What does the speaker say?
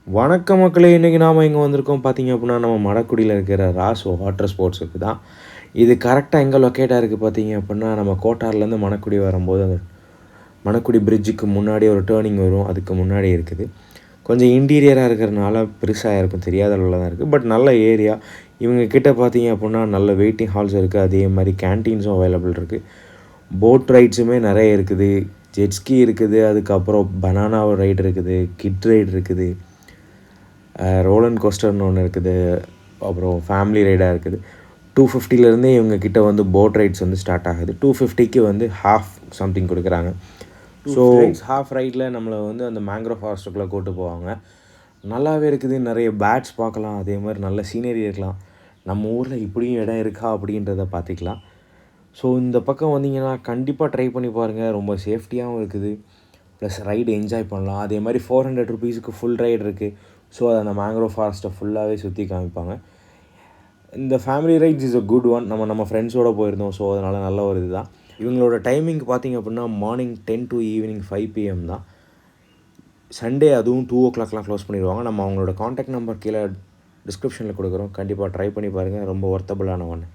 வணக்க மக்களே! இன்றைக்கி நாம் எங்கே வந்திருக்கோம் பார்த்தீங்க அப்படின்னா, நம்ம மணக்குடியில் இருக்கிற ராஸ் வாட்டர் ஸ்போர்ட்ஸுக்கு தான். இது கரெக்டாக எங்கே லொக்கேட்டாக இருக்குது பார்த்தீங்க அப்படின்னா, நம்ம கோட்டார்லேருந்து மணக்குடி வரும்போது அந்த மணக்குடி பிரிட்ஜுக்கு முன்னாடி ஒரு டேர்னிங் வரும். அதுக்கு முன்னாடி இருக்குது. கொஞ்சம் இன்டீரியராக இருக்கிறனால பெருசாக யாருக்கும் தெரியாத அளவில் தான் இருக்குது. பட் நல்ல ஏரியா. இவங்க கிட்ட பார்த்தீங்க அப்படின்னா நல்ல வெயிட்டிங் ஹால்ஸ் இருக்குது. அதே மாதிரி கேன்டீன்ஸும் அவைலபிள் இருக்குது. போட் ரைட்ஸுமே நிறைய இருக்குது. ஜெட்ஸ்கி இருக்குது. அதுக்கப்புறம் பனானா ரைடு இருக்குது. கிட் ரைடு இருக்குது. ரோலன் கோஸ்டர்னு ஒன்று இருக்குது. அப்புறம் ஃபேமிலி ரைடாக இருக்குது. 250லேருந்தே இவங்கக்கிட்ட வந்து போட் ரைட்ஸ் வந்து ஸ்டார்ட் ஆகுது. 250க்கு வந்து ஹாஃப் சம்திங் கொடுக்குறாங்க. ஸோ ஹாஃப் ரைடில் நம்மளை வந்து அந்த மேங்க்ரோவ் ஃபாரஸ்ட்டுக்குள்ளே கூட்டு போவாங்க. நல்லாவே இருக்குது. நிறைய பேட்ஸ் பார்க்கலாம். அதே மாதிரி நல்ல சீனரி இருக்கலாம். நம்ம ஊரில் இப்படியும் இடம் இருக்கா அப்படின்றத பார்த்துக்கலாம். ஸோ இந்த பக்கம் வந்தீங்கன்னா கண்டிப்பாக ட்ரை பண்ணி பாருங்கள். ரொம்ப சேஃப்டியாகவும் இருக்குது. ப்ளஸ் ரைடு என்ஜாய் பண்ணலாம். அதே மாதிரி 400 ருபீஸுக்கு ஃபுல் ரைடு இருக்குது. ஸோ அதை அந்த மேங்க்ரோவ் ஃபாரஸ்ட்டை ஃபுல்லாகவே சுற்றி காமிப்பாங்க. இந்த family rides is a good one. நம்ம ஃப்ரெண்ட்ஸோடு போயிருந்தோம். ஸோ அதனால் நல்ல ஒரு இது தான். இவங்களோட டைமிங் பார்த்திங்க அப்படின்னா மார்னிங் 10 to ஈவினிங் 5 PM தான். சண்டே அதுவும் 2 o'clockலாம் க்ளோஸ் பண்ணிடுவாங்க. நம்ம அவங்களோட காண்டாக்ட் நம்பர் கீழே டிஸ்கிரிப்ஷனில் கொடுக்குறோம். கண்டிப்பாக ட்ரை பண்ணி பாருங்கள். ரொம்ப ஒர்த்தபுளான ஒன்று.